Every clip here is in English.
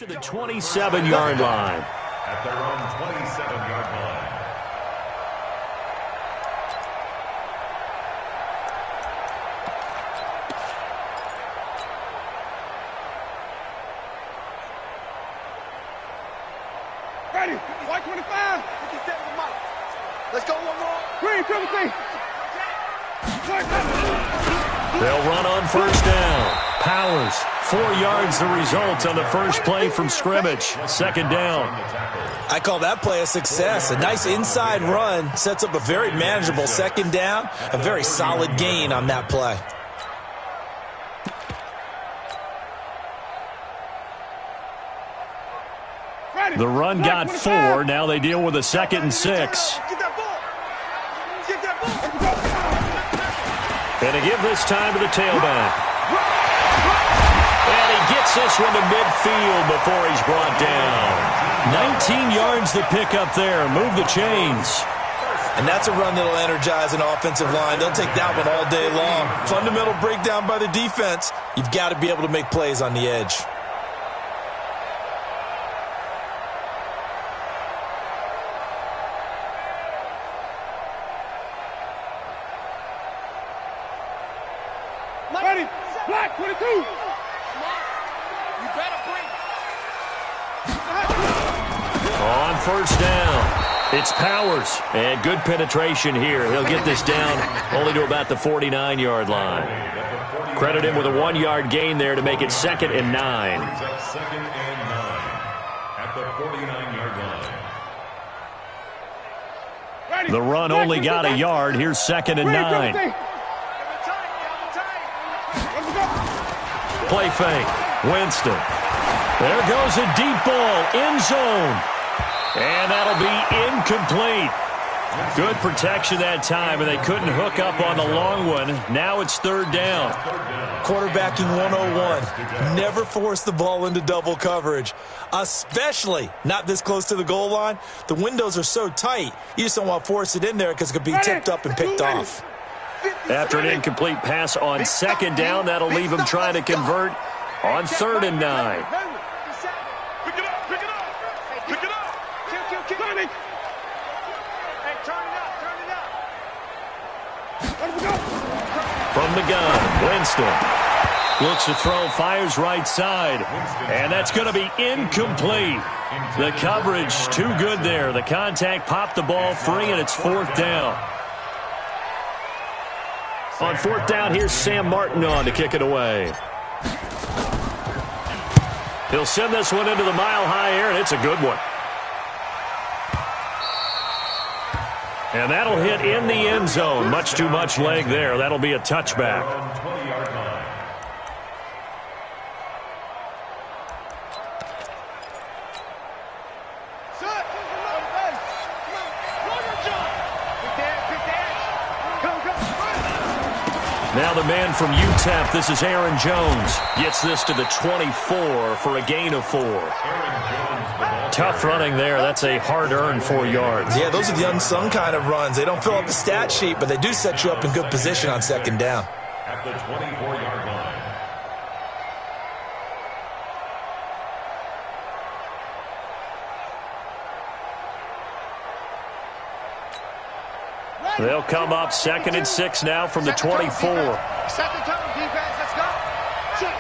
To the 27-yard line. At their own 27-yard line. Ready, white 25. Let's go one more. Green, Timothy. They'll run on first down. Powers, 4 yards the result on the first play from scrimmage. Second down. I call that play a success. A nice inside run sets up a very manageable second down. A very solid gain on that play. The run got 4. Now they deal with a 2nd and 6. Get that ball. Get that ball. And to give this time to the tailback. And he gets this one to midfield before he's brought down. 19 yards to pick up there. Move the chains. And that's a run that'll energize an offensive line. They'll take that one all day long. Fundamental breakdown by the defense. You've got to be able to make plays on the edge. Ready, black 22. You better bring. On first down. It's Powers, and good penetration here. He'll get this down only to about the 49-yard line. Credit him with a 1-yard gain there to make it 2nd and 9. Second and 9 at the 49-yard line. The run only got a yard. Here's 2nd and 9. Play fake. Winston. There goes a deep ball. End zone. And that'll be incomplete. Good protection that time, and they couldn't hook up on the long one. Now it's 3rd down. Quarterbacking 101. Never force the ball into double coverage, especially not this close to the goal line. The windows are so tight, you just don't want to force it in there because it could be tipped up and picked off. After an incomplete pass on 2nd down, that'll leave him trying to convert on 3rd and 9. Pick it up, pick it up. Pick it up. Kill. Hey, turn it up. From the gun, Winston looks to throw, fires right side, and that's going to be incomplete. The coverage too good there. The contact popped the ball free, and it's 4th down. On 4th down, here's Sam Martin on to kick it away. He'll send this one into the mile-high air, and it's a good one. And that'll hit in the end zone. Much too much leg there. That'll be a touchback. 20-yard line. Now the man from UTEP, this is Aaron Jones, gets this to the 24 for a gain of 4. Tough running there. That's a hard-earned 4 yards. Yeah, those are the unsung kind of runs. They don't fill up the stat sheet, but they do set you up in good position on 2nd down. At the 24-yard line. They'll come up 2nd and 6 now from the 24. Set the tone, defense. Let's go. Check.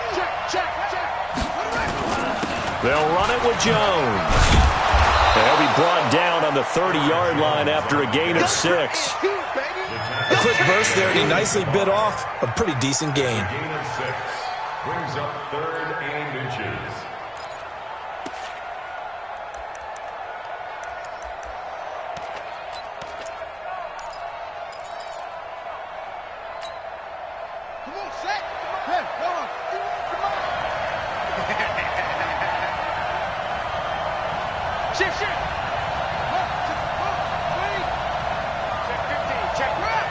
They'll run it with Jones. They'll be brought down on the 30-yard line after a gain of 6. A quick burst there, and he nicely bit off a pretty decent gain. Gain of 6. Brings up 3rd and inches. Come on, set. Hey, come on. Shit. Check 15. Check right.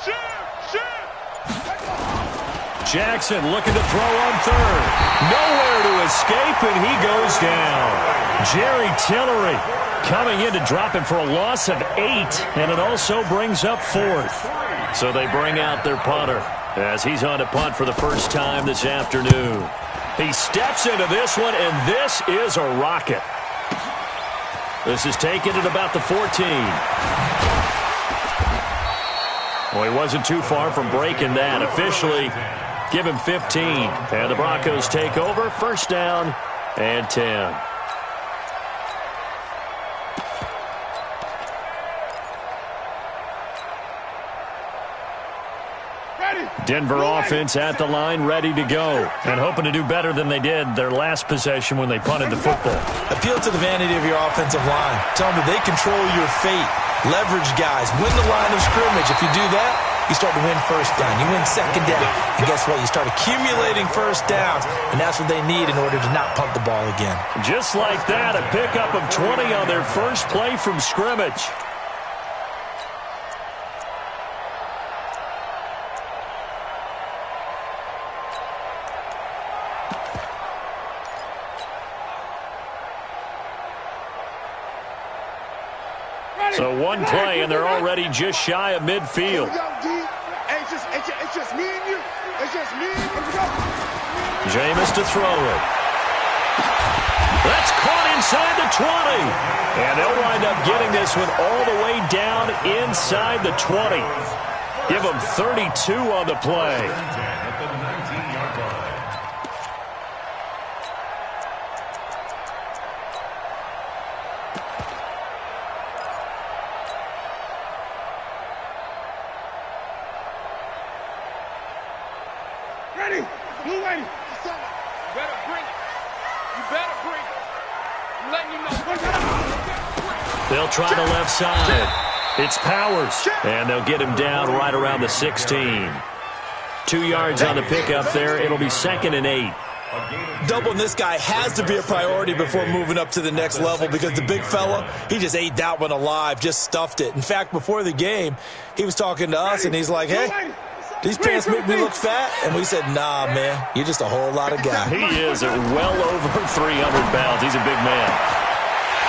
Shoot. Jackson looking to throw on 3rd. Nowhere to escape, and he goes down. Jerry Tillery coming in to drop him for a loss of 8, and it also brings up 4th. So they bring out their punter. as he's on to punt for the first time this afternoon. He steps into this one, and this is a rocket. This is taken at about the 14. Well, he wasn't too far from breaking that. Officially, give him 15. And the Broncos take over, first down and 10. Denver offense at the line, ready to go, and hoping to do better than they did their last possession when they punted the football. Appeal to the vanity of your offensive line. Tell them that they control your fate. Leverage guys. Win the line of scrimmage. If you do that, you start to win first down. You win second down. And guess what? You start accumulating first downs, and that's what they need in order to not punt the ball again. Just like that, a pickup of 20 on their first play from scrimmage. So one play, and they're already just shy of midfield. It's just me and you. It's just me and you. Jameis to throw it. That's caught inside the 20. And they'll wind up getting this one all the way down inside the 20. Give them 32 on the play. They'll try the left side. It's Powers, and they'll get him down right around the 16. 2 yards on the pickup there. It'll be 2nd and 8. Doubling this guy has to be a priority before moving up to the next level because the big fella, he just ate that one alive, just stuffed it. In fact, before the game, he was talking to us, and he's like, hey, these pants make me look fat? And we said, nah, man, you're just a whole lot of guy. He is at well over 300 pounds. He's a big man.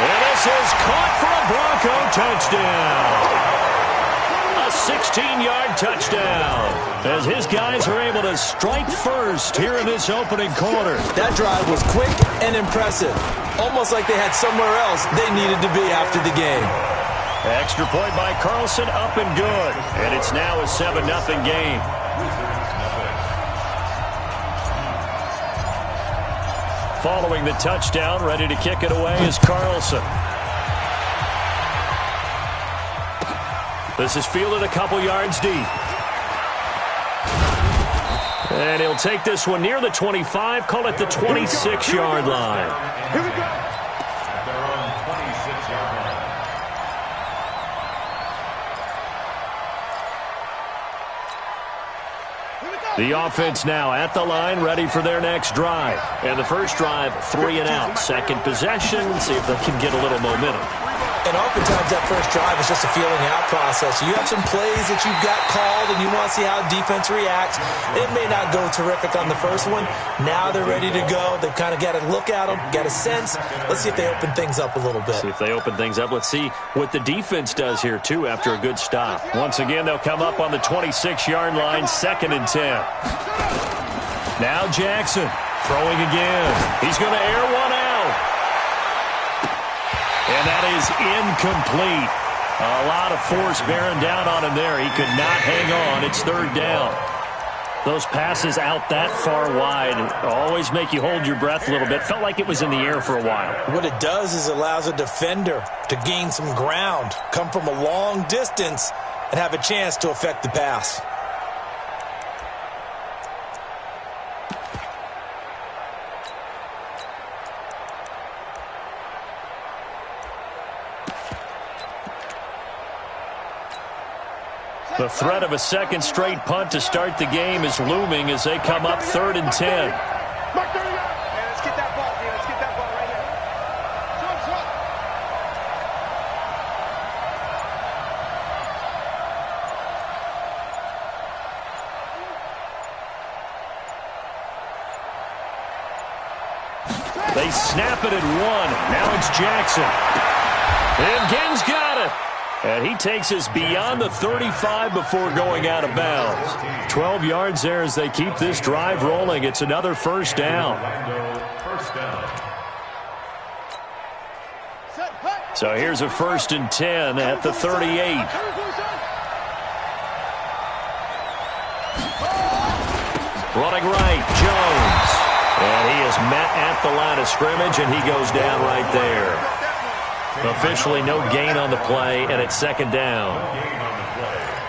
And this is caught for a Bronco touchdown. A 16-yard touchdown as his guys are able to strike first here in this opening quarter. That drive was quick and impressive. Almost like they had somewhere else they needed to be after the game. Extra point by Carlson, up and good. And it's now a 7-0 game. Following the touchdown, ready to kick it away is Carlson. This is fielded a couple yards deep. And he'll take this one near the 25, call it the 26-yard line. Here we go. They're on 26-yard line. The offense now at the line, ready for their next drive. And the first drive, 3 and out. Second possession, see if they can get a little momentum. And oftentimes that first drive is just a feeling out process. You have some plays that you've got called, and you want to see how defense reacts. It may not go terrific on the first one. Now they're ready to go. They've kind of got to look at them, got a sense. Let's see if they open things up a little bit. See if they open things up. Let's see what the defense does here, too, after a good stop. Once again, they'll come up on the 26-yard line, 2nd and 10. Now Jackson throwing again. He's going to air one out. And that is incomplete. A lot of force bearing down on him there. He could not hang on. It's 3rd down. Those passes out that far wide always make you hold your breath a little bit. Felt like it was in the air for a while. What it does is it allows a defender to gain some ground, come from a long distance, and have a chance to affect the pass. The threat of a second straight punt to start the game is looming as they come up 3rd and 10. Let's get that ball, dude. Let's get that ball right here. They snap it at 1. Now it's Jackson. And Genn's got it. And he takes us beyond the 35 before going out of bounds. 12 yards there as they keep this drive rolling. It's another first down. So here's a 1st and 10 at the 38. Running right, Jones. And he is met at the line of scrimmage, and he goes down right there. Officially no gain on the play, and it's 2nd down.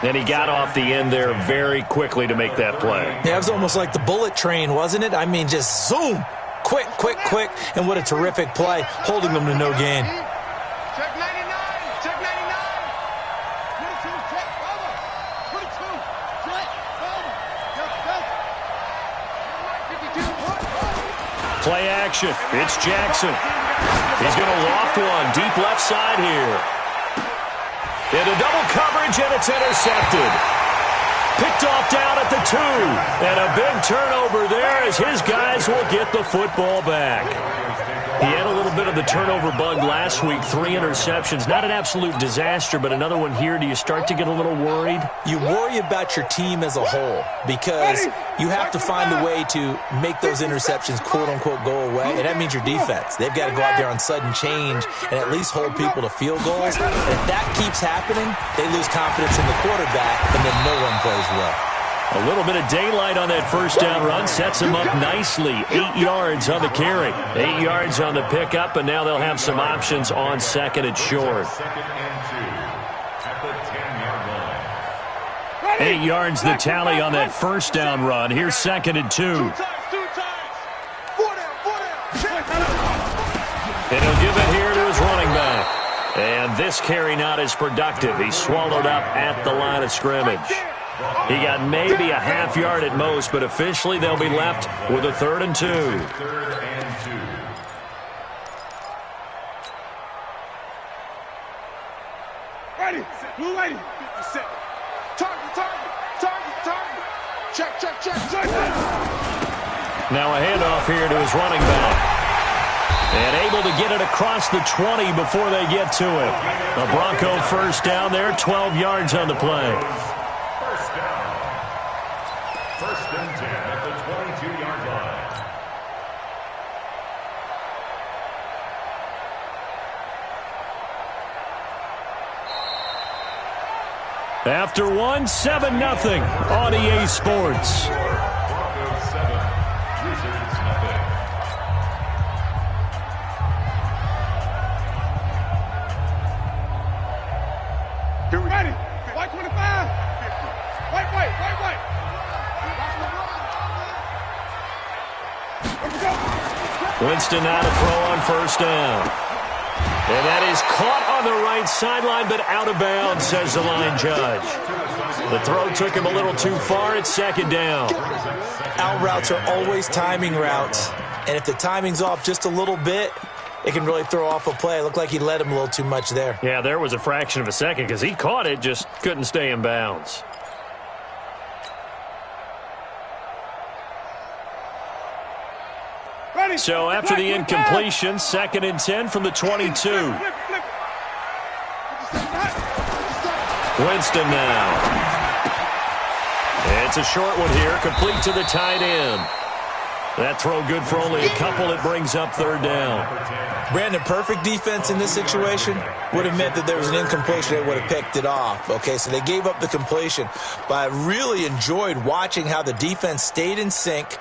And he got off the end there very quickly to make that play. Yeah, it was almost like the bullet train, wasn't it? I mean, just zoom. Quick, quick, quick. And what a terrific play, holding them to no gain. Check 99. Check 99. 22. Check over. 22. Check over. Check. 52. Play action. It's Jackson. He's going to loft one deep left side here. Into double coverage, and it's intercepted. Picked off down at the 2. And a big turnover there as his guys will get the football back. He had a little bit of the turnover bug last week, 3 interceptions. Not an absolute disaster, but another one here. Do you start to get a little worried? You worry about your team as a whole because you have to find a way to make those interceptions, quote-unquote, go away, and that means your defense. They've got to go out there on sudden change and at least hold people to field goals. And if that keeps happening, they lose confidence in the quarterback, and then no one plays well. A little bit of daylight on that first down run sets them up nicely. 8 yards on the carry. 8 yards on the pickup, and now they'll have some options on 2nd and short. 8 yards the tally on that first down run. Here's 2nd and 2. Two times. 4 down. And he'll give it here to his running back. And this carry not as productive. He's swallowed up at the line of scrimmage. He got maybe a half yard at most, but officially they'll be left with a 3rd and 2. Ready. Blue lady. Set. Target. Check. Now a handoff here to his running back. And able to get it across the 20 before they get to it. A Bronco first down there, 12 yards on the play. First and 10 at the 22-yard line. After one, 7-0 on EA Sports. Broncos 7, Wizards nothing. Here we ready. White 25. White. Winston now to throw on first down. And that is caught on the right sideline, but out of bounds, says the line judge. The throw took him a little too far. It's 2nd down. Out routes are always timing routes, and if the timing's off just a little bit, it can really throw off a play. It looked like he led him a little too much there. Yeah, there was a fraction of a second because he caught it, just couldn't stay in bounds. So after the incompletion, 2nd and 10 from the 22. Winston now. It's a short one here, complete to the tight end. That throw good for only a couple. It brings up 3rd down. Brandon, perfect defense in this situation would have meant that there was an incompletion. They would have picked it off. Okay, so they gave up the completion. But I really enjoyed watching how the defense stayed in sync,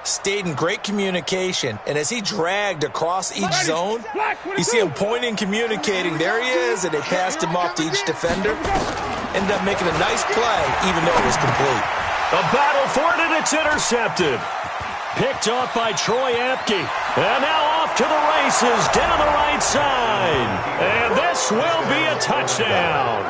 stayed in great communication, and as he dragged across each zone, you see him pointing, communicating. There he is, and they passed him off to each defender. Ended up making a nice play, even though it was complete. A battle for it, and it's intercepted. Picked off by Troy Apke. And now off to the races down the right side. And this will be a touchdown.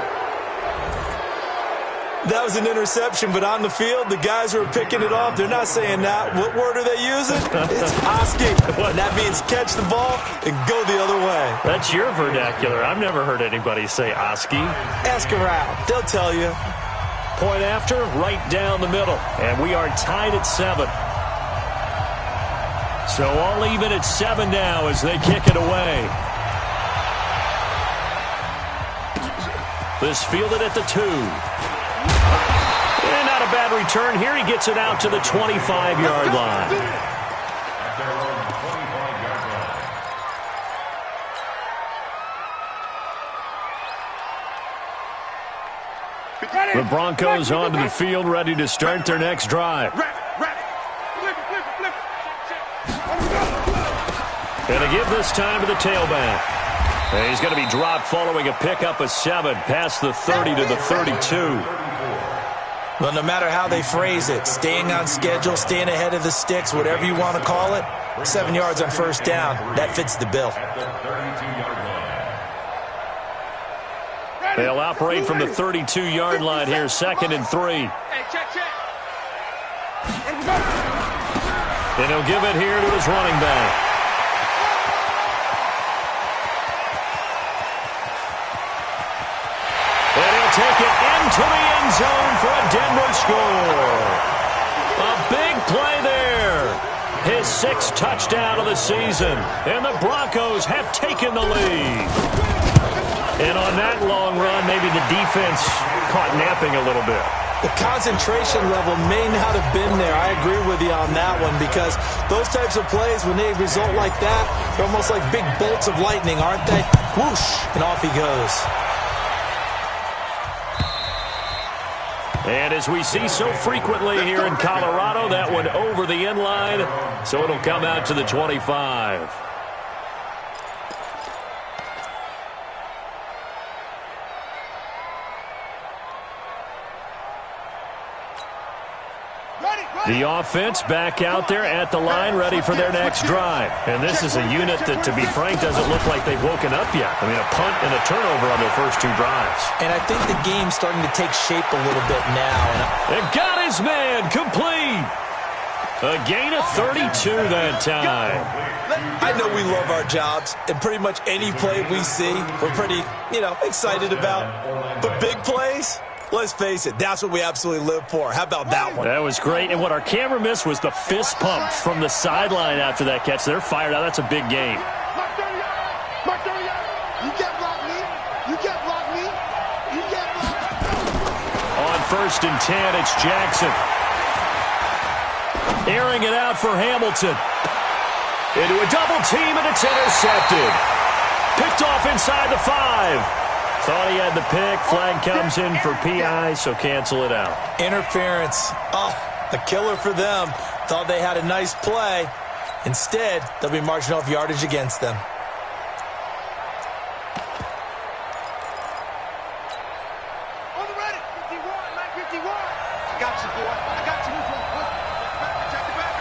That was an interception, but on the field, the guys who are picking it off, they're not saying that. What word are they using? It's Oski. And that means catch the ball and go the other way. That's your vernacular. I've never heard anybody say Oski. Ask around. They'll tell you. Point after, right down the middle. And we are tied at 7. So all even at 7 now as they kick it away. This fielded at the 2. And not a bad return here. He gets it out to the 25-yard line. The Broncos onto the field, ready to start their next drive. And a give this time to the tailback. And he's going to be dropped following a pickup of 7 past the 30 to the 32. Well, no matter how they phrase it, staying on schedule, staying ahead of the sticks, whatever you want to call it, 7 yards on first down, that fits the bill. They'll operate from the 32-yard line here, 2nd and 3. And he'll give it here to his running back. And he'll take it into the end zone for a Denver score. A big play there. His 6th touchdown of the season. And the Broncos have taken the lead. And on that long run, maybe the defense caught napping a little bit. The concentration level may not have been there. I agree with you on that one, because those types of plays, when they result like that, they're almost like big bolts of lightning, aren't they? Whoosh, and off he goes. And as we see so frequently here in Colorado, that one over the end line, so it'll come out to the 25. The offense back out there at the line, ready for their next drive. And this is a unit that, to be frank, doesn't look like they've woken up yet. I mean, a punt and a turnover on their first 2 drives. And I think the game's starting to take shape a little bit now. And got his man complete. A gain of 32 that time. I know we love our jobs, and pretty much any play we see, we're pretty, excited about. But big plays? Let's face it, that's what we absolutely live for. How about that one? That was great. And what our camera missed was the fist pump from the sideline after that catch. They're fired out. That's a big game. You can't block me. You can't block me. You can't block me. On 1st and 10, it's Jackson. Airing it out for Hamilton. Into a double team, and it's intercepted. Picked off inside the 5. Thought he had the pick. Flag comes in for PI, so cancel it out. Interference. Oh, a killer for them. Thought they had a nice play. Instead, they'll be marching off yardage against them. On the ready. 51, line 51. I got you, boy. I got you. Check the back.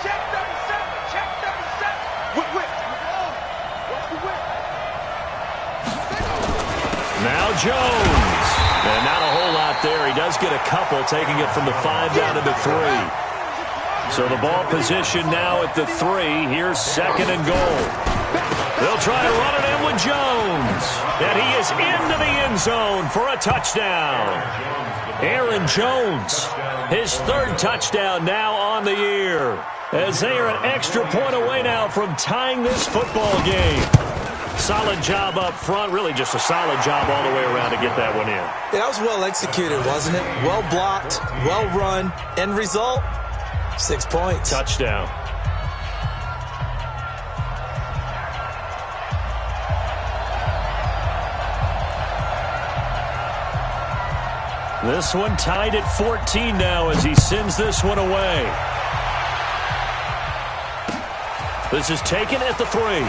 Check 37. Check 37. Whip. What's the whip? Now Jones. And not a whole lot there. He does get a couple, taking it from the 5 down to the 3. So the ball position now at the 3. Here's 2nd and goal. They'll try to run it in with Jones. And he is into the end zone for a touchdown. Aaron Jones, his 3rd touchdown now on the year. As they are an extra point away now from tying this football game. Solid job up front, really just a solid job all the way around to get that one in. That was well executed, wasn't it? Well blocked, well run, end result, 6 points. Touchdown. This one tied at 14 now as he sends this one away. This is taken at the 3.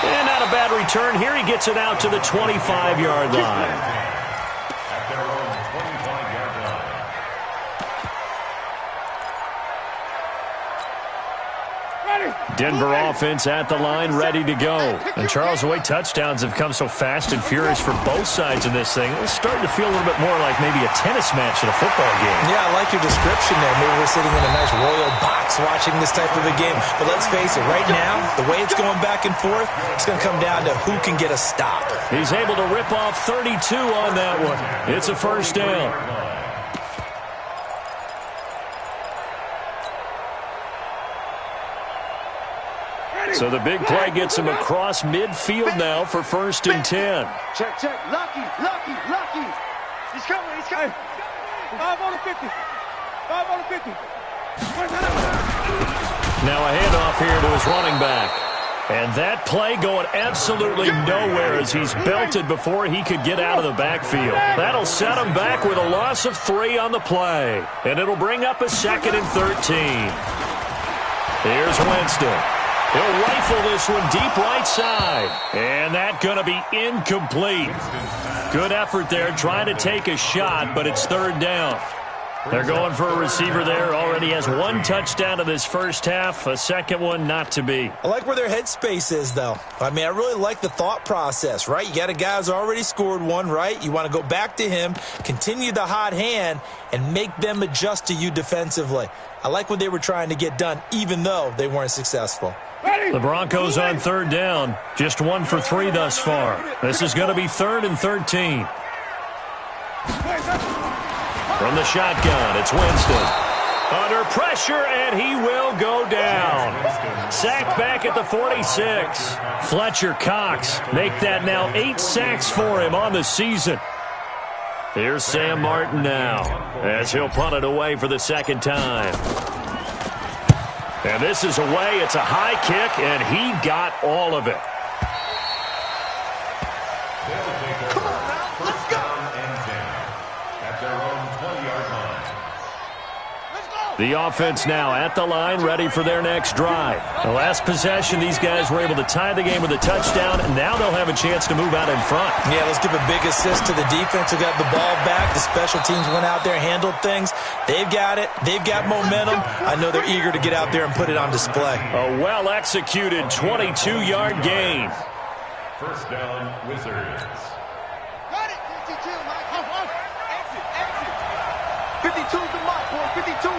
And not a bad return here. He gets it out to the 25-yard line. Denver offense at the line, ready to go. And Charles, the way touchdowns have come so fast and furious for both sides in this thing, it's starting to feel a little bit more like maybe a tennis match in a football game. Yeah, I like your description there. Maybe we're sitting in a nice royal box watching this type of a game. But let's face it, right now, the way it's going back and forth, it's going to come down to who can get a stop. He's able to rip off 32 on that one. It's a first down. So the big play gets him across midfield now for 1st and 10. Check, check. Lucky. He's coming. 5 on the 50. 5 on the 50. Now a handoff here to his running back. And that play going absolutely nowhere as he's belted before he could get out of the backfield. That'll set him back with a loss of 3 on the play. And it'll bring up a 2nd and 13. Here's Winston. He'll rifle this one deep right side. And that's going to be incomplete. Good effort there trying to take a shot, but it's 3rd down. They're going for a receiver there. Already has 1 touchdown in this first half. A 2nd one not to be. I like where their headspace is, though. I mean, I really like the thought process, right? You got a guy who's already scored 1, right? You want to go back to him, continue the hot hand, and make them adjust to you defensively. I like what they were trying to get done, even though they weren't successful. The Broncos on 3rd down. Just 1 for 3 thus far. This is going to be 3rd and 13. From the shotgun, it's Winston. Under pressure, and he will go down. Sacked back at the 46. Fletcher Cox make that now 8 sacks for him on the season. Here's Sam Martin now as he'll punt it away for the 2nd time. And this is away. It's a high kick, and he got all of it. The offense now at the line, ready for their next drive. The last possession, these guys were able to tie the game with a touchdown, and now they'll have a chance to move out in front. Yeah, let's give a big assist to the defense who got the ball back. The special teams went out there, handled things. They've got it. They've got momentum. I know they're eager to get out there and put it on display. A well-executed 22-yard gain. 1st down, Wizards. Got it. 52, Mike. Exit. 52's the mark, boy. 52.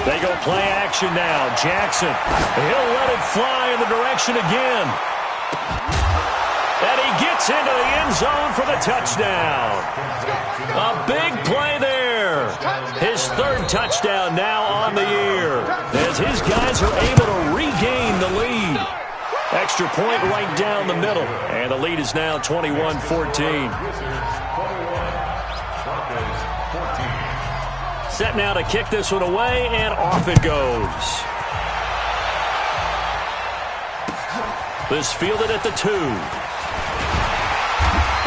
They go play action now. Jackson. He'll let it fly in the direction again. And he gets into the end zone for the touchdown. A big play there. His 3rd touchdown now on the year as his guys are able to regain the lead. Extra point right down the middle. And the lead is now 21-14. Set now to kick this one away, and off it goes. This fielded at the 2.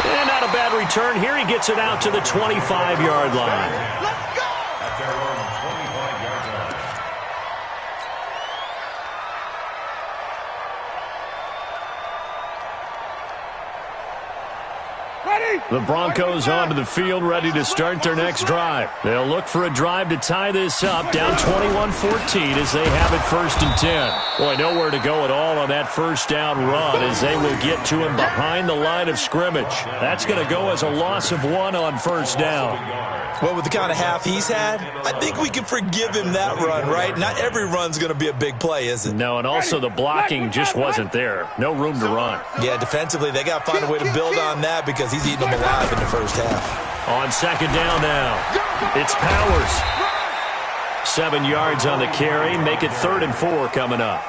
And not a bad return here. He gets it out to the 25-yard line. Let's go! At their own 25-yard line. The Broncos onto the field, ready to start their next drive. They'll look for a drive to tie this up, down 21-14 as they have it 1st and 10. Boy, nowhere to go at all on that 1st down run as they will get to him behind the line of scrimmage. That's going to go as a loss of 1 on 1st down. Well, with the kind of half he's had, I think we can forgive him that run, right? Not every run's going to be a big play, is it? No, and also the blocking just wasn't there. No room to run. Yeah, defensively, they got to find a way to build on that because he's eating them alive in the first half. On 2nd down now, it's Powers. 7 yards on the carry, make it 3rd and 4 coming up.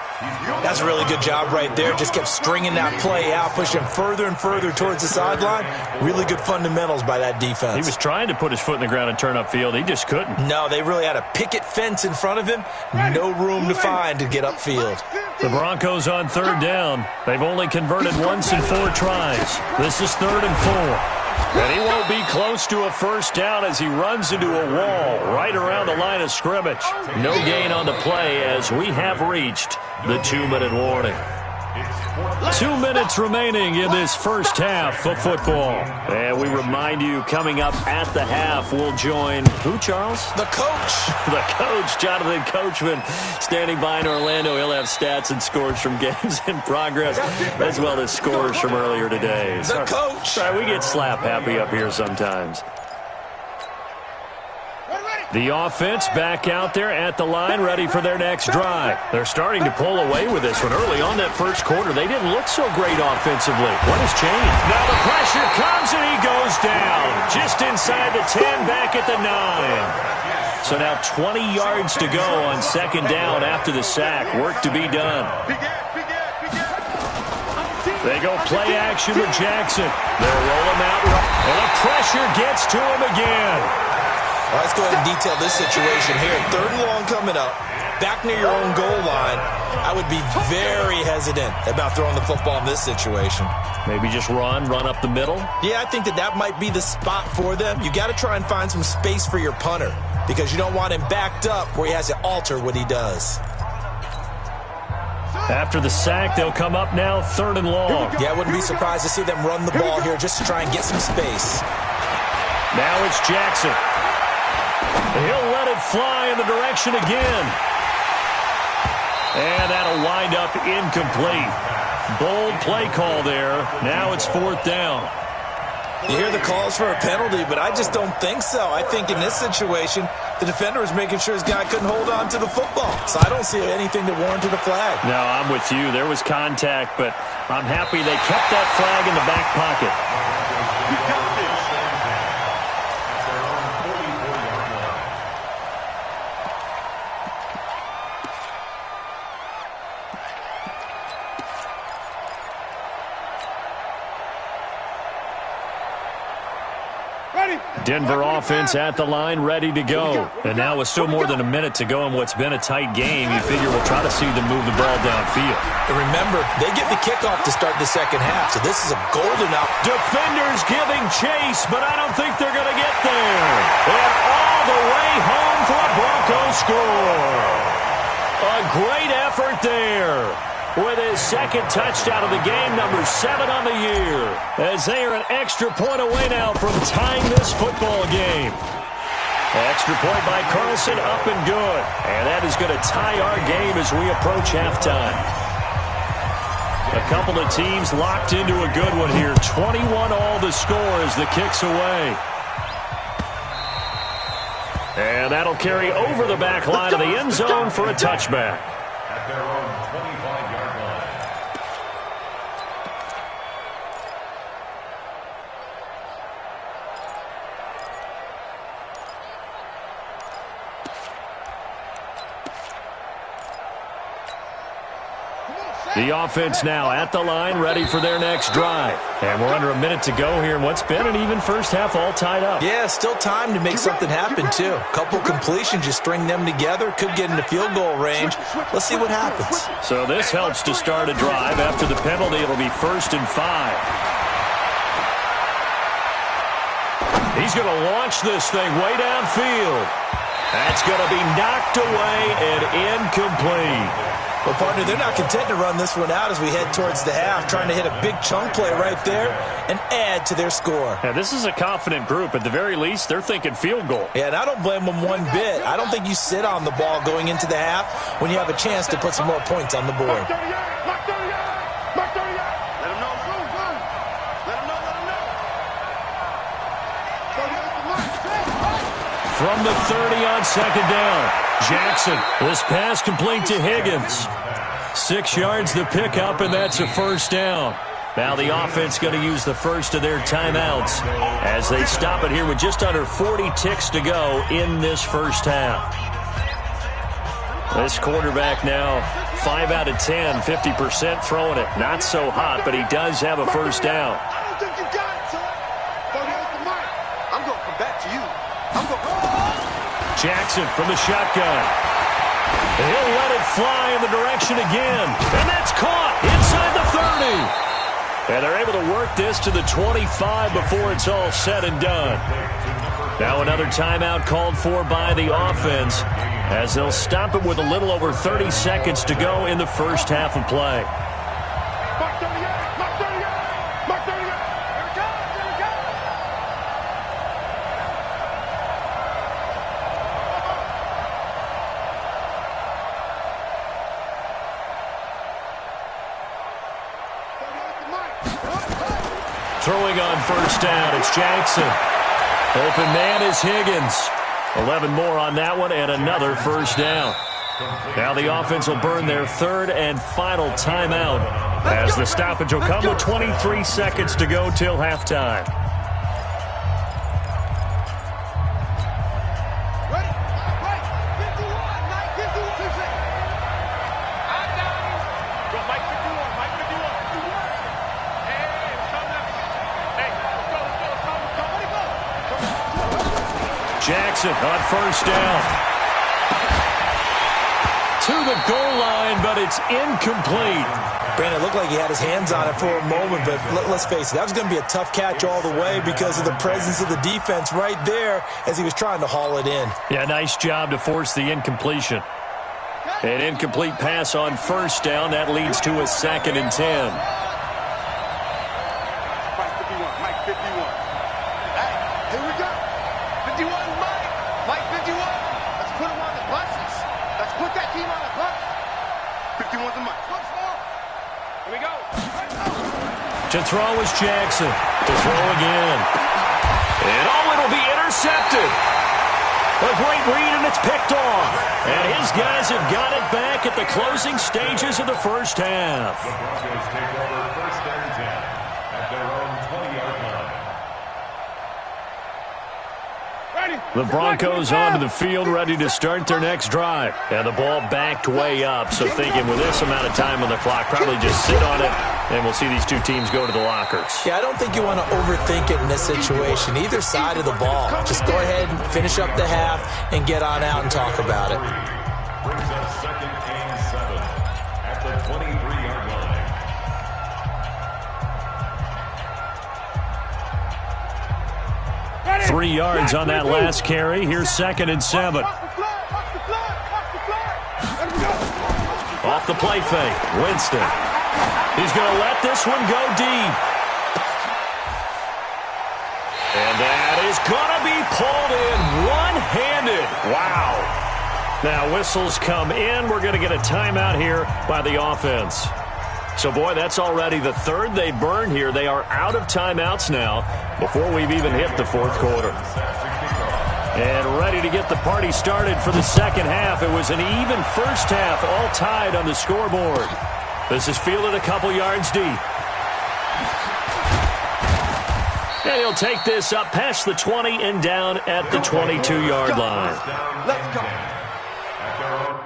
That's a really good job right there. Just kept stringing that play out, pushing further and further towards the sideline. Really good fundamentals by that defense. He was trying to put his foot in the ground and turn upfield. He just couldn't. No, they really had a picket fence in front of him. No room to find to get upfield. The Broncos on 3rd down. They've only converted once in 4 tries. This is 3rd and 4. And he won't be close to a 1st down as he runs into a wall right around the line of scrimmage. No gain on the play as we have reached the 2-minute warning. 2 minutes remaining in this first half of football. And we remind you, coming up at the half, we'll join who, Charles? The coach. The coach, Jonathan Coachman, standing by in Orlando. He'll have stats and scores from games in progress, as well as scores from earlier today. The coach. Sorry, we get slap happy up here sometimes. The offense back out there at the line, ready for their next drive. They're starting to pull away with this one. Early on that first quarter, they didn't look so great offensively. What has changed? Now the pressure comes and he goes down. Just inside the 10, back at the 9. So now 20 yards to go on second down after the sack. Work to be done. They go play action with Jackson. They'll roll him out, and the pressure gets to him again. Well, let's go ahead and detail this situation here. 3rd and long coming up. Back near your own goal line. I would be very hesitant about throwing the football in this situation. Maybe just run up the middle? Yeah, I think that might be the spot for them. You got to try and find some space for your punter because you don't want him backed up where he has to alter what he does. After the sack, they'll come up now 3rd and long. Yeah, I wouldn't be surprised to see them run the ball here just to try and get some space. Now it's Jackson. He'll let it fly in the direction again. And that'll wind up incomplete. Bold play call there. Now it's 4th down. You hear the calls for a penalty, but I just don't think so. I think in this situation, the defender was making sure his guy couldn't hold on to the football. So I don't see anything that warranted a flag. No, I'm with you. There was contact, but I'm happy they kept that flag in the back pocket. Denver offense at the line, ready to go. And now with still more than a minute to go in what's been a tight game, you figure we'll try to see them move the ball downfield. And remember, they get the kickoff to start the second half, so this is a golden out. Defenders giving chase, but I don't think they're going to get there. And all the way home for a Broncos score. A great effort there. With his second touchdown of the game, number 7 on the year. As they are an extra point away now from tying this football game. Extra point by Carlson, up and good. And that is going to tie our game as we approach halftime. A couple of teams locked into a good one here. 21-all the score as the kick's away. And that'll carry over the back line of the end zone for a touchback. At their own 25-yard line. The offense now at the line, ready for their next drive. And we're under a minute to go here in what's been an even first half, all tied up. Yeah, still time to make something happen, too. A couple completions, you string them together, could get into field goal range. Let's see what happens. So this helps to start a drive. After the penalty, it'll be 1st and 5. He's going to launch this thing way downfield. That's going to be knocked away and incomplete. Well, partner, they're not content to run this one out as we head towards the half, trying to hit a big chunk play right there and add to their score. Now, this is a confident group. At the very least, they're thinking field goal. Yeah, and I don't blame them one bit. I don't think you sit on the ball going into the half when you have a chance to put some more points on the board. Let him know. Let him know. From the 30 on second down. Jackson, this pass complete to Higgins. 6 yards the pickup, and that's a first down. Now the offense going to use the first of their timeouts as they stop it here with just under 40 ticks to go in this first half. This quarterback now 5 out of 10, 50% throwing it. Not so hot, but he does have a first down. I don't think you got it, son. I'm going to come back to you. Jackson from the shotgun. He'll let it fly in the direction again. And that's caught inside the 30. And they're able to work this to the 25 before it's all said and done. Now another timeout called for by the offense as they'll stop it with a little over 30 seconds to go in the first half of play. Throwing on first down, it's Jackson. Open man is Higgins. 11 more on that one and another first down. Now the offense will burn their 3rd and final timeout as the stoppage will come with 23 seconds to go till halftime. Jackson on first down. To the goal line, but it's incomplete. Brandon, it looked like he had his hands on it for a moment, but let's face it, that was going to be a tough catch all the way because of the presence of the defense right there as he was trying to haul it in. Yeah, nice job to force the incompletion. An incomplete pass on first down. That leads to a 2nd and 10. Mike 51, Mike 51. Hey, here we go. 51, Mike. Mike 51. Let's put him on the buses. Let's put that team on the bus. 51's the Mike. Here we go. To throw is Jackson. To throw again. And it'll be intercepted. A great read, and it's picked off. And his guys have got it back at the closing stages of the first half. The Broncos take over 1st and 10 at their own 20-yard line. The Broncos onto the field, ready to start their next drive. And the ball backed way up, so thinking with this amount of time on the clock, probably just sit on it, and we'll see these two teams go to the lockers. Yeah, I don't think you want to overthink it in this situation, either side of the ball. Just go ahead and finish up the half and get on out and talk about it. Brings up 2nd and 7 at the 23-yard line. 3 yards on that last carry. Here's 2nd and 7. Off the play fake, Winston. He's going to let this one go deep. And that is going to be pulled in one-handed. Wow. Now whistles come in. We're going to get a timeout here by the offense. So, boy, that's already the 3rd they've burned here. They are out of timeouts now before we've even hit the 4th quarter. And ready to get the party started for the 2nd half. It was an even first half, all tied on the scoreboard. This is fielded a couple yards deep. And he'll take this up past the 20 and down at the 22-yard line. Let's go. At their own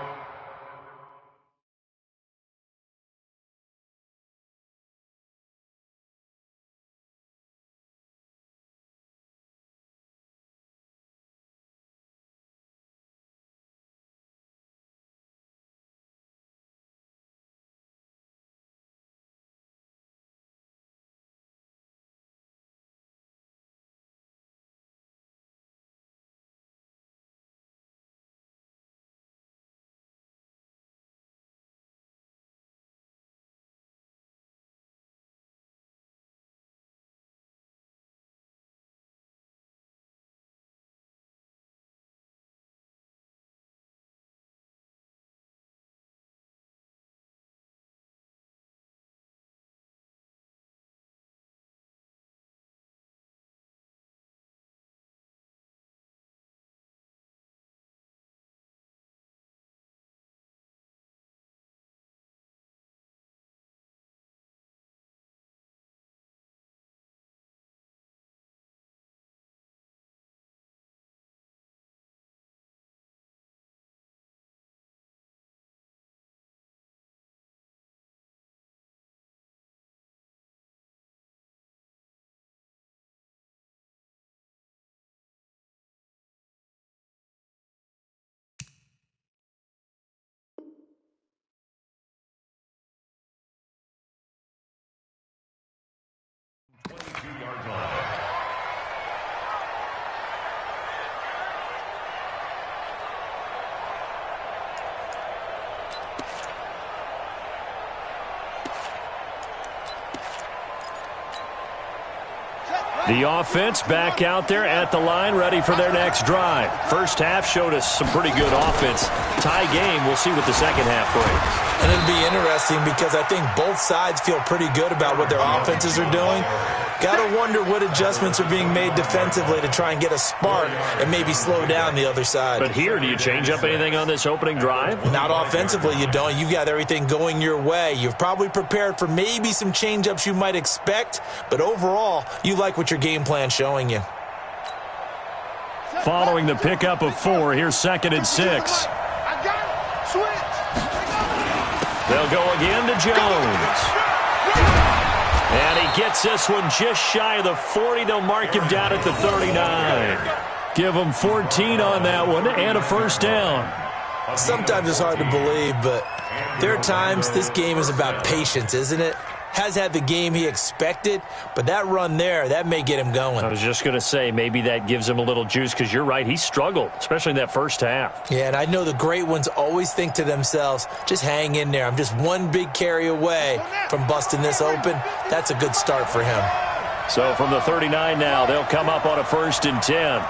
The offense back out there at the line, ready for their next drive. First half showed us some pretty good offense. Tie game, we'll see what the second half brings. And it'll be interesting because I think both sides feel pretty good about what their offenses are doing. Got to wonder what adjustments are being made defensively to try and get a spark and maybe slow down the other side. But here, do you change up anything on this opening drive? Not offensively, you don't. You've got everything going your way. You've probably prepared for maybe some change-ups you might expect, but overall, you like what your game plan's showing you. Following the pickup of 4, here's 2nd and 6. I got it. Switch. They'll go again to Jones. And he gets this one just shy of the 40. They'll mark him down at the 39. Give them 14 on that one and a first down. Sometimes it's hard to believe, but there are times this game is about patience, isn't it? Has had the game he expected, but that run there, that may get him going. I was just going to say, maybe that gives him a little juice, because you're right, he struggled, especially in that first half. Yeah, and I know the great ones always think to themselves, just hang in there. I'm just one big carry away from busting this open. That's a good start for him. So from the 39 now, they'll come up on a 1st and 10.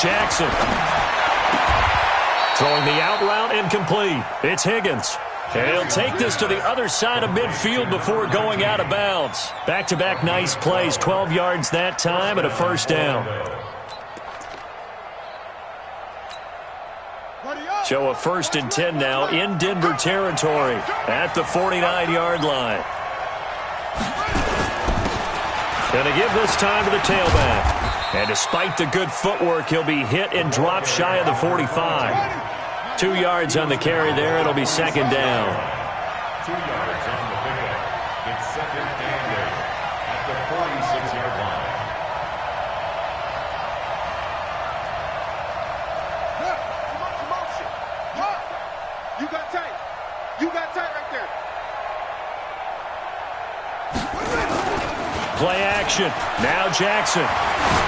Jackson. Throwing the out route incomplete. It's Higgins. And he'll take this to the other side of midfield before going out of bounds. Back-to-back nice plays. 12 yards that time and a first down. So a 1st and 10 now in Denver territory at the 49-yard line. Going to give this time to the tailback. And despite the good footwork, he'll be hit and dropped shy of the 45. 2 yards on the carry there. It'll be 2nd down. 2 yards on the pickup. It's 2nd and 8 at the 46-yard line. Motion. You got tight. You got tight right there. Play action. Now Jackson.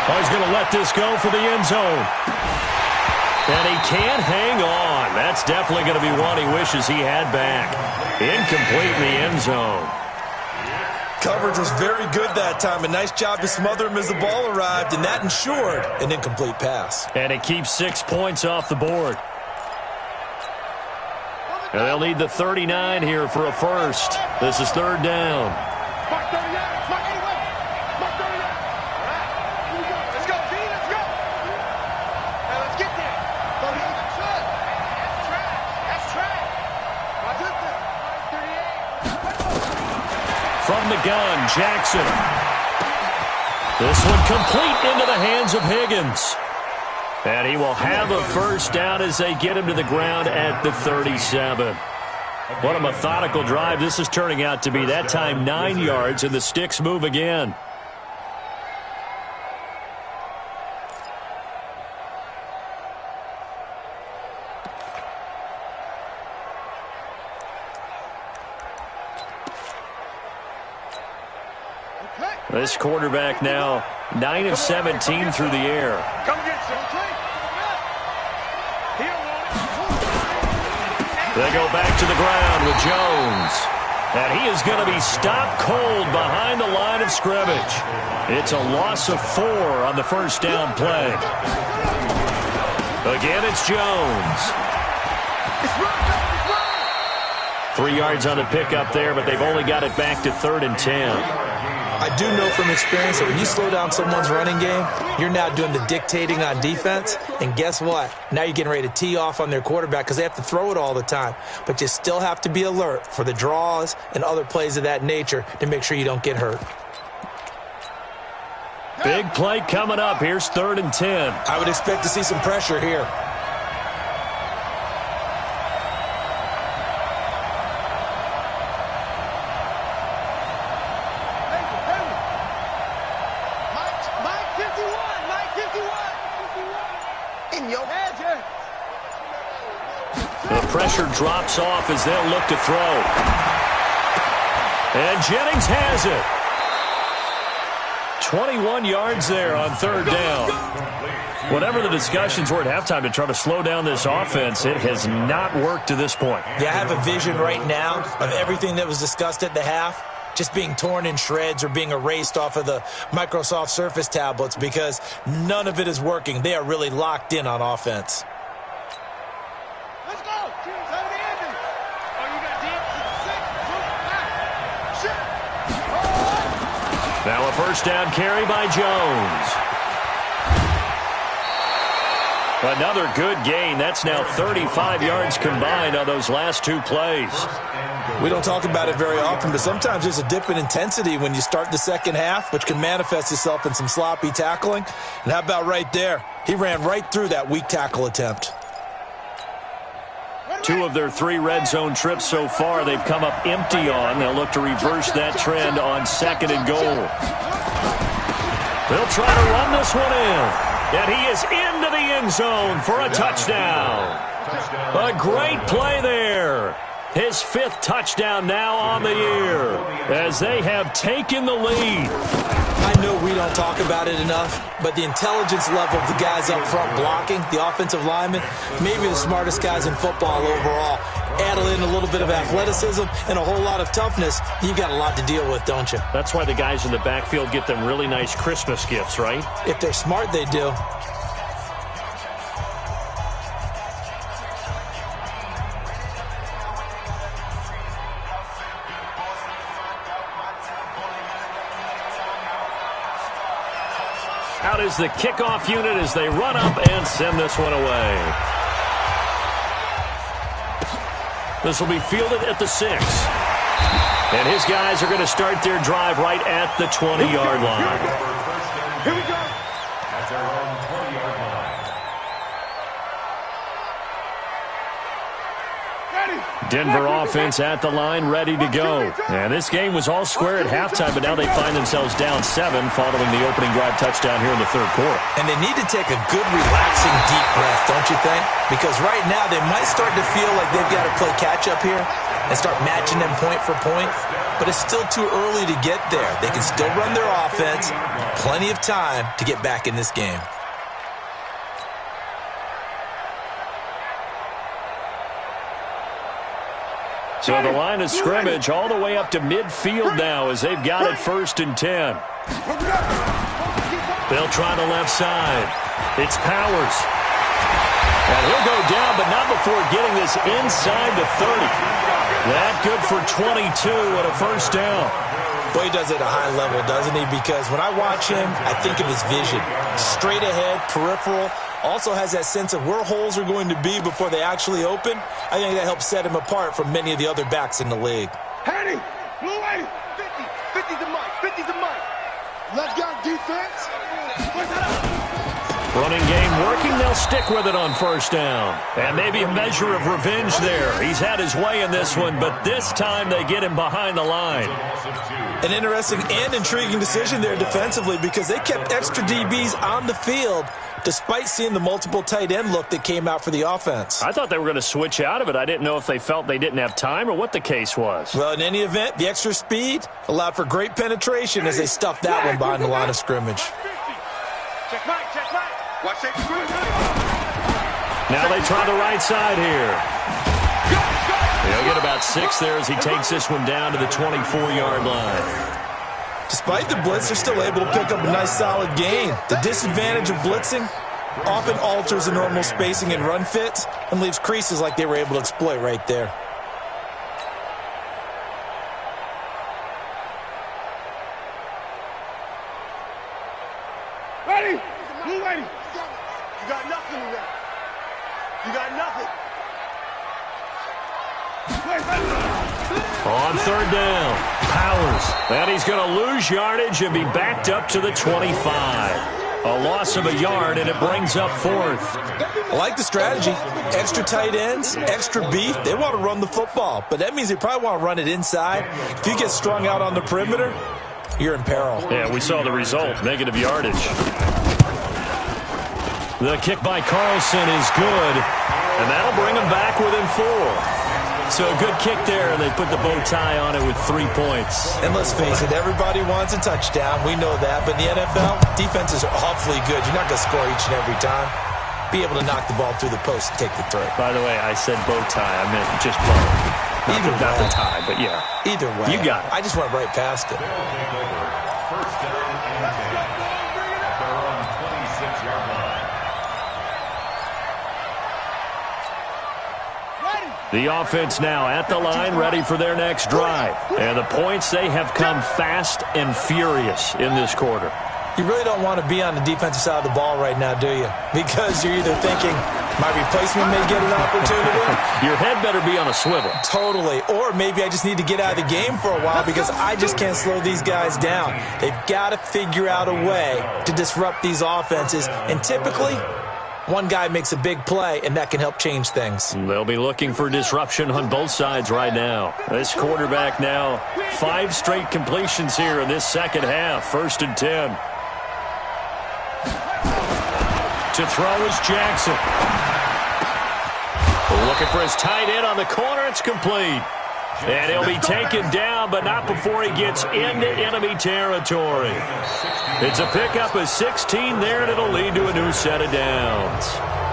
Oh, he's going to let this go for the end zone. And he can't hang on. That's definitely going to be one he wishes he had back. Incomplete in the end zone. Coverage was very good that time. A nice job to smother him as the ball arrived, and that ensured an incomplete pass. And it keeps 6 points off the board. And they'll need the 39 here for a first. This is 3rd down. Mark 38. Mark 88. Mark 38. All right. Here we go. Let's go, D. Let's go. Now let's get there. 38. That's good. That's track. That's track. Watch this. 38. From the gun, Jackson. This one complete into the hands of Higgins. And he will have a first down as they get him to the ground at the 37. What a methodical drive this is turning out to be. That time 9 yards, and the sticks move again. This quarterback now 9 of 17 through the air. Come get some. They go back to the ground with Jones. And he is going to be stopped cold behind the line of scrimmage. It's a loss of 4 on the first down play. Again, it's Jones. 3 yards on the pickup there, but they've only got it back to 3rd and 10. I do know from experience that when you slow down someone's running game, you're now doing the dictating on defense. And guess what? Now you're getting ready to tee off on their quarterback because they have to throw it all the time. But you still have to be alert for the draws and other plays of that nature to make sure you don't get hurt. Big play coming up. Here's 3rd and 10. I would expect to see some pressure here. The pressure drops off as they'll look to throw. And Jennings has it. 21 yards there on 3rd down. Whatever the discussions were at halftime to try to slow down this offense, it has not worked to this point. Yeah, I have a vision right now of everything that was discussed at the half just being torn in shreds or being erased off of the Microsoft Surface tablets because none of it is working. They are really locked in on offense. Let's go. Over the Andy. Oh, you got deep. 6, 2, 5. Shit. Now a first down carry by Jones. Another good gain. That's now 35 yards combined on those last 2 plays. We don't talk about it very often, but sometimes there's a dip in intensity when you start the second half, which can manifest itself in some sloppy tackling. And how about right there? He ran right through that weak tackle attempt. 2 of their 3 red zone trips so far, they've come up empty on. They'll look to reverse that trend on 2nd and goal. They'll try to run this one in. And he is into the end zone for a touchdown. A great play there. His 5th touchdown now on the year as they have taken the lead. I know we don't talk about it enough, but the intelligence level of the guys up front blocking, the offensive linemen, maybe the smartest guys in football overall. Add in a little bit of athleticism and a whole lot of toughness, you've got a lot to deal with, don't you? That's why the guys in the backfield get them really nice Christmas gifts, right? If they're smart, they do. Out is the kickoff unit as they run up and send this one away. This will be fielded at the 6. And his guys are going to start their drive right at the 20-yard line. Here we go. At their own 20-yard line. Ready. Denver offense at the line, ready to go. And this game was all square at halftime, but now they find themselves down 7 following the opening drive touchdown here in the 3rd quarter. And they need to take a good, relaxing, deep breath, don't you think? Because right now they might start to feel like they've got to play catch-up here and start matching them point for point. But it's still too early to get there. They can still run their offense. Plenty of time to get back in this game. So the line of scrimmage all the way up to midfield now as they've got it 1st and 10. They'll try the left side. It's Powers. And he'll go down, but not before getting this inside the 30. That good for 22 and a 1st down. Boy, he does it at a high level, doesn't he? Because when I watch him, I think of his vision. Straight ahead, peripheral. Also has that sense of where holes are going to be before they actually open. I think that helps set him apart from many of the other backs in the league. Henny, blue 80, 50, 50's the mic, 50's the mic. Left guard defense. Where's that? Running game working, they'll stick with it on 1st down. And maybe a measure of revenge there. He's had his way in this one, but this time they get him behind the line. An interesting and intriguing decision there defensively because they kept extra DBs on the field despite seeing the multiple tight end look that came out for the offense. I thought they were going to switch out of it. I didn't know if they felt they didn't have time or what the case was. Well, in any event, the extra speed allowed for great penetration as they stuffed that one behind the line of scrimmage. Check right, check right. Watch it. Now they try the right side here. He'll get about 6 there as he takes this one down to the 24-yard line. Despite the blitz, they're still able to pick up a nice solid gain. The disadvantage of blitzing often alters the normal spacing and run fits and leaves creases like they were able to exploit right there. Ready? Blue 80. You got nothing in there. You got nothing. On 3rd down, Powers. And he's going to lose yardage and be backed up to the 25. A loss of a yard, and it brings up 4th. I like the strategy. Extra tight ends, extra beef. They want to run the football, but that means they probably want to run it inside. If you get strung out on the perimeter, you're in peril. Yeah, we saw the result, negative yardage. The kick by Carlson is good, and that'll bring them back within 4. So a good kick there, and they put the bow tie on it with 3 points. And let's face it, everybody wants a touchdown. We know that. But in the NFL, defenses are awfully good. You're not going to score each and every time. Be able to knock the ball through the post and take the throw. By the way, I said bow tie. I meant just bow. Not the tie, but yeah. Either way. You got it. I just went right past it. They'll take over. 1st down and 10. At their own 26-yard line. The offense now at the line, ready for their next drive. And the points, they have come fast and furious in this quarter. You really don't want to be on the defensive side of the ball right now, do you? Because you're either thinking, my replacement may get an opportunity. Your head better be on a swivel. Totally. Or maybe I just need to get out of the game for a while because I just can't slow these guys down. They've got to figure out a way to disrupt these offenses. And typically, One guy makes a big play, and that can help change things. They'll be looking for disruption on both sides right now. This quarterback now, 5 straight completions here in this second half. 1st and 10. To throw is Jackson. Looking for his tight end on the corner. It's complete. And he'll be taken down, but not before he gets into enemy territory. It's a pickup of 16 there, and it'll lead to a new set of downs.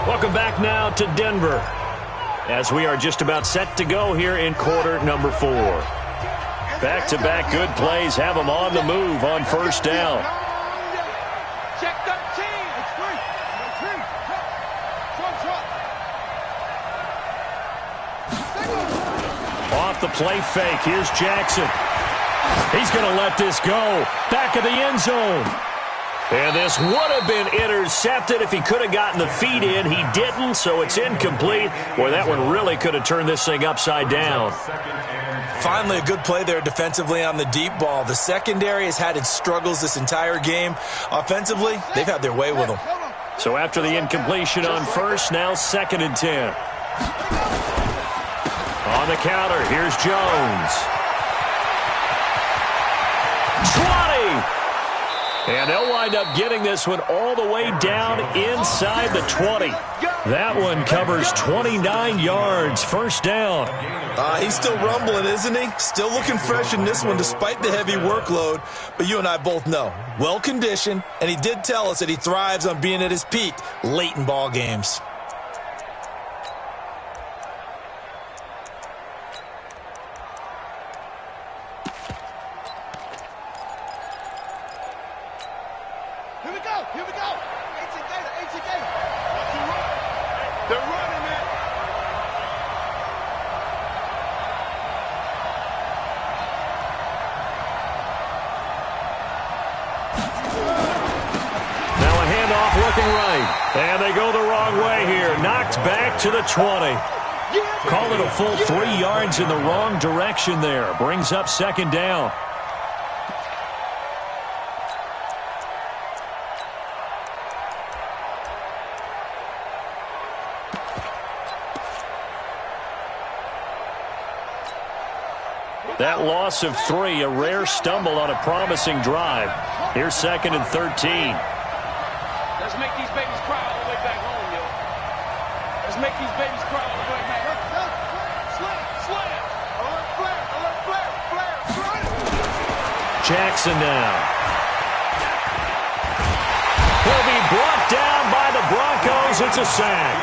Welcome back now to Denver, as we are just about set to go here in quarter number 4. Back-to-back good plays have them on the move on 1st down. Check 13. It's free. Off the play fake, here's Jackson. He's going to let this go. Back of the end zone. And this would have been intercepted if he could have gotten the feet in. He didn't, so it's incomplete. Boy, that one really could have turned this thing upside down. Finally, a good play there defensively on the deep ball. The secondary has had its struggles this entire game. Offensively, they've had their way with them. So after the incompletion on 1st, now 2nd and 10. On the counter, here's Jones. 20! And they'll wind up getting this one all the way down inside the 20. That one covers 29 yards. 1st down. He's still rumbling, isn't he? Still looking fresh in this one despite the heavy workload. But you and I both know, well-conditioned, and he did tell us that he thrives on being at his peak late in ball games. Here we go. 18 Gator. They're running it. Now a handoff looking right. And they go the wrong way here. Knocked back to the 20. Call it a full 3 yards in the wrong direction there. Brings up 2nd down. That loss of 3, a rare stumble on a promising drive. Here's 2nd and 13. Let's make these babies cry all the way back home, yo. Let's make these babies cry all the way back home. Slam. Flare. Jackson now. He'll be brought down by the Broncos. It's a sack.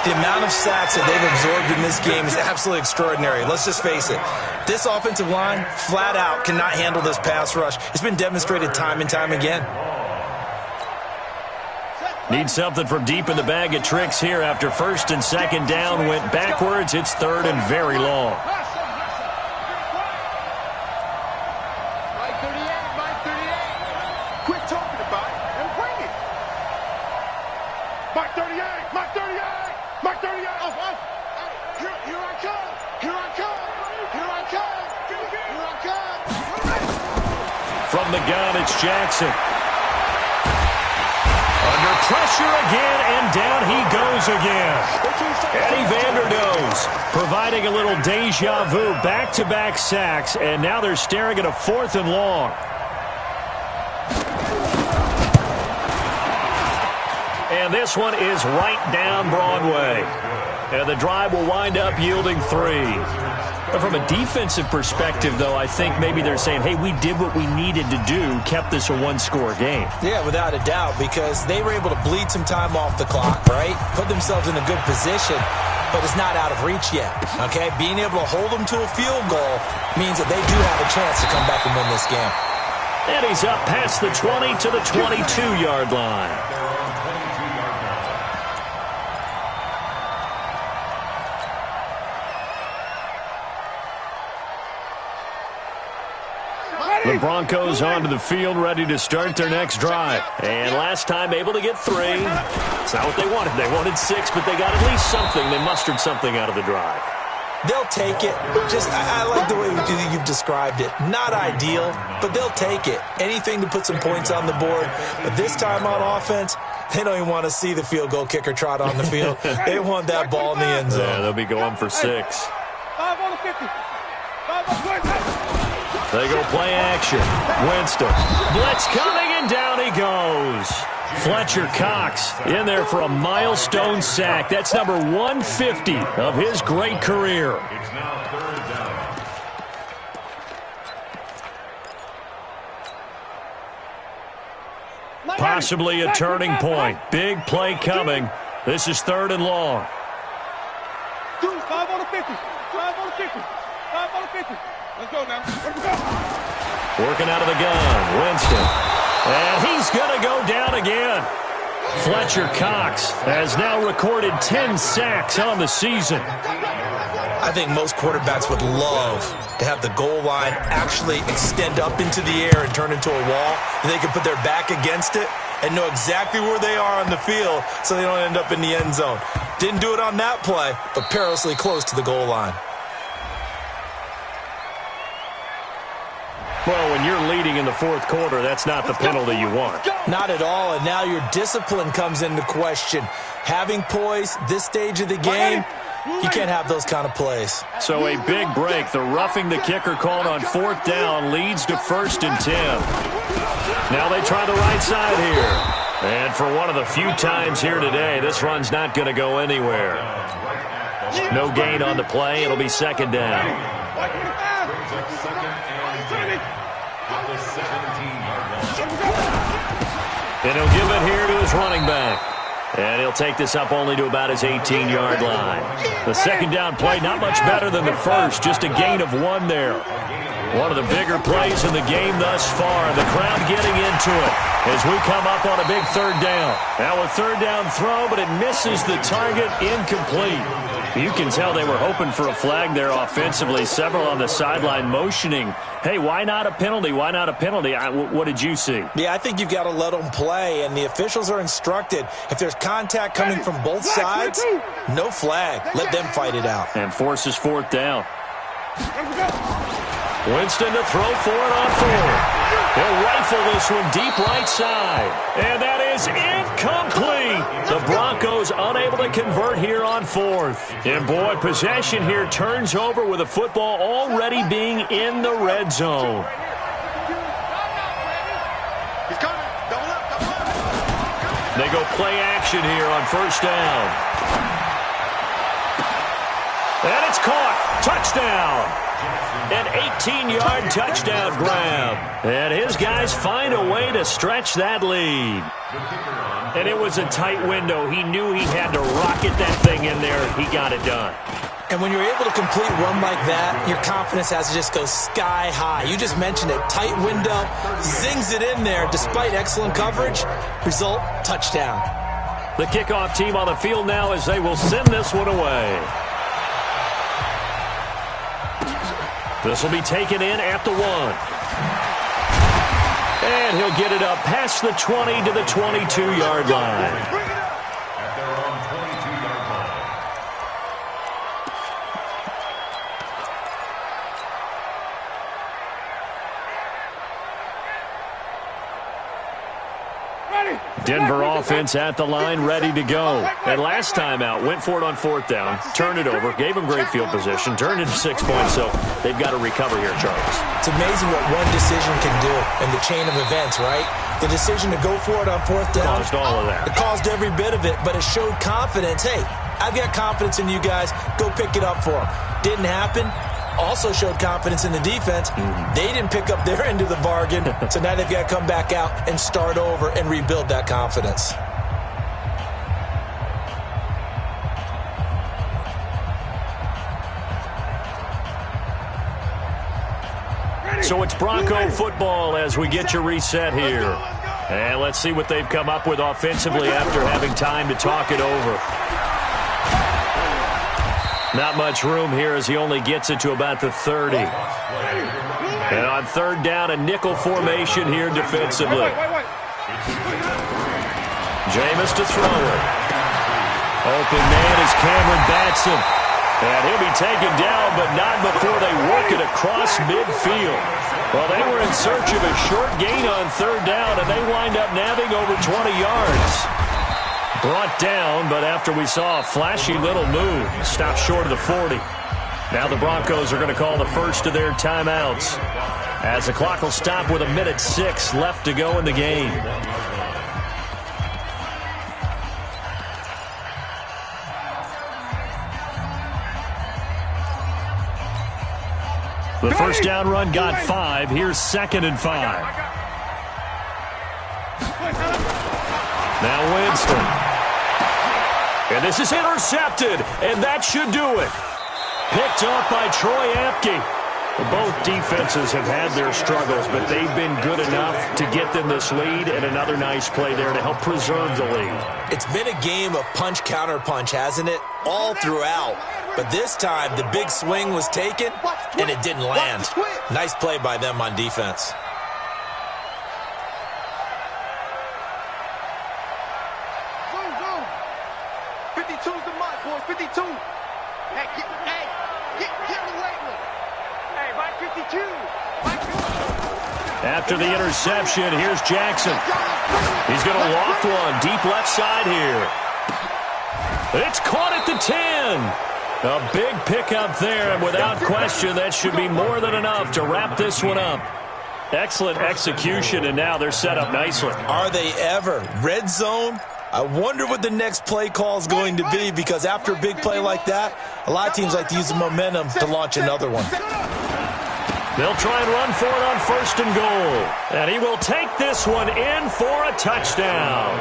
The amount of sacks that they've absorbed in this game is absolutely extraordinary. Let's just face it. This offensive line, flat out, cannot handle this pass rush. It's been demonstrated time and time again. Need something from deep in the bag of tricks here after 1st and 2nd down went backwards. It's 3rd and very long. Mike 38. Quit talking about it and bring it. Mike 38. Here I come. From the gun, it's Jackson. Under pressure again, and down he goes again. Eddie Vanderdoes providing a little deja vu, back-to-back sacks, and now they're staring at a 4th and long. And this one is right down Broadway. And the drive will wind up yielding 3. But from a defensive perspective, though, I think maybe they're saying, hey, we did what we needed to do, kept this a 1-score game. Yeah, without a doubt, because they were able to bleed some time off the clock, right? Put themselves in a good position, but it's not out of reach yet, okay? Being able to hold them to a field goal means that they do have a chance to come back and win this game. And he's up past the 20 to the 22-yard line. The Broncos onto the field, ready to start their next drive. And last time, able to get 3. It's not what they wanted. They wanted 6, but they got at least something. They mustered something out of the drive. They'll take it. I like the way you've described it. Not ideal, but they'll take it. Anything to put some points on the board. But this time on offense, They don't even want to see the field goal kicker trot on the field. They want that ball in the end zone. Yeah, they'll be going for 6. 5 on the 50. 5 on the 20. They go play action. Winston. Blitz coming, and down he goes. Fletcher Cox in there for a milestone sack. That's number 150 of his great career. It's now 3rd down. Possibly a turning point. Big play coming. This is 3rd and long. 5 on the 50. 5 on the 50. 5 on the 50. Let's go now. Let's go. Working out of the gun. Winston. And he's going to go down again. Fletcher Cox has now recorded 10 sacks on the season. I think most quarterbacks would love to have the goal line actually extend up into the air and turn into a wall, and they can put their back against it and know exactly where they are on the field so they don't end up in the end zone. Didn't do it on that play, but perilously close to the goal line. Well, when you're leading in the 4th quarter, that's not the penalty you want. Not at all, and now your discipline comes into question. Having poise this stage of the game, you can't have those kind of plays. So a big break. The roughing the kicker called on 4th down leads to 1st and 10. Now they try the right side here. And for one of the few times here today, this run's not going to go anywhere. No gain on the play. It'll be 2nd down. Brings up 2nd and 10 at the 17-yard line. And he'll give it here to his running back. And he'll take this up only to about his 18-yard line. The 2nd down play, not much better than the first, just a gain of 1 there. One of the bigger plays in the game thus far. The crowd getting into it as we come up on a big 3rd down. Now a 3rd down throw, but it misses the target, incomplete. You can tell they were hoping for a flag there offensively. Several on the sideline motioning, hey, why not a penalty? Why not a penalty? What did you see? Yeah, I think you've got to let them play, and the officials are instructed. If there's contact coming from both sides, no flag. Let them fight it out. And forces 4th down. Winston to throw for it on 4th. He'll rifle this one deep right side. And that is incomplete. The Broncos unable to convert here on 4th. And boy, possession here turns over with the football already being in the red zone. He's coming. Double up, double up. They go play action here on 1st down. And it's caught. Touchdown. An 18-yard touchdown grab. And his guys find a way to stretch that lead. And it was a tight window. He knew he had to rocket that thing in there. He got it done. And when you're able to complete a run like that, your confidence has to just go sky high. You just mentioned it. Tight window, zings it in there despite excellent coverage. Result, touchdown. The kickoff team on the field now as they will send this one away. This will be taken in at the 1. And he'll get it up past the 20 to the 22-yard line. At their own 22-yard line. Denver offense at the line, ready to go. And last time out, went for it on 4th down, turned it over, gave them great field position, turned it to 6 points, so they've got to recover here, Charles. It's amazing what one decision can do in the chain of events, right? The decision to go for it on 4th down. Caused all of that. It caused every bit of it, but it showed confidence. Hey, I've got confidence in you guys. Go pick it up for them. Didn't happen. Also showed confidence in the defense. They didn't pick up their end of the bargain, so now they've got to come back out and start over and rebuild that confidence. So it's Bronco football as we get you reset here. And let's see what they've come up with offensively after having time to talk it over. Not much room here as he only gets it to about the 30. And on 3rd down, a nickel formation here defensively. Jameis to throw it. Open man is Cameron Batson. And he'll be taken down, but not before they work it across midfield. Well, they were in search of a short gain on 3rd down, and they wind up nabbing over 20 yards. Brought down, but after we saw a flashy little move, stopped short of the 40. Now the Broncos are going to call the first of their timeouts, as the clock will stop with 1:06 left to go in the game. The first down run got 5. Here's 2nd and 5. Now Winston. And this is intercepted, and that should do it. Picked up by Troy Apke. Both defenses have had their struggles, but they've been good enough to get them this lead, and another nice play there to help preserve the lead. It's been a game of punch-counter-punch, hasn't it? All throughout. But this time, the big swing was taken, and it didn't land. Nice play by them on defense. Zoom, zoom. 52's the mark, boys. 52. Hey, get away with it. Hey, right 52. Right 52. After the interception, here's Jackson. He's going to loft one deep left side here. It's caught at the 10. A big pickup there, and without question, that should be more than enough to wrap this one up. Excellent execution, and now they're set up nicely. Are they ever? Red zone? I wonder what the next play call is going to be, because after a big play like that, a lot of teams like to use the momentum to launch another one. They'll try and run for it on 1st and goal. And he will take this one in for a touchdown.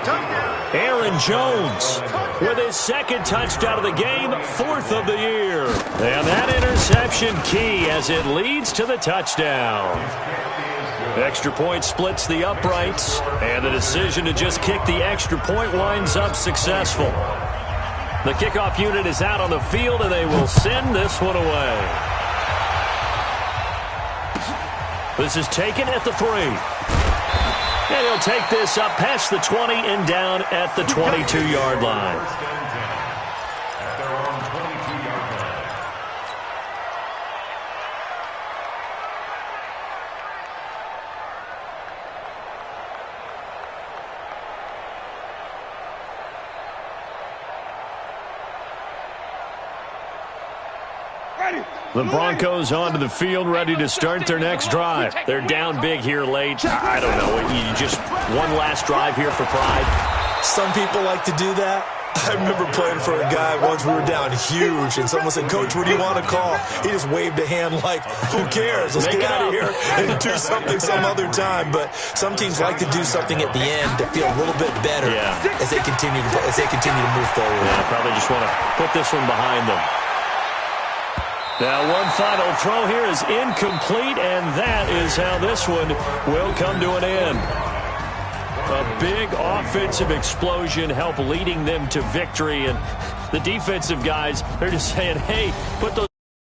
Aaron Jones with his 2nd touchdown of the game, 4th of the year. And that interception key as it leads to the touchdown. Extra point splits the uprights, and the decision to just kick the extra point winds up successful. The kickoff unit is out on the field, and they will send this one away. This is taken at the 3. And he'll take this up past the 20 and down at the 22-yard line. The Broncos onto the field, ready to start their next drive. They're down big here late. I don't know. You just one last drive here for pride. Some people like to do that. I remember playing for a guy once. We were down huge, and someone said, "Coach, what do you want to call?" He just waved a hand like, "Who cares? Let's get out of here and do something some other time." But some teams like to do something at the end to feel a little bit better as they continue to move forward. Yeah, probably just want to put this one behind them. Now one final throw here is incomplete, and that is how this one will come to an end. A big offensive explosion helped leading them to victory, and the defensive guys, they're just saying, hey, put those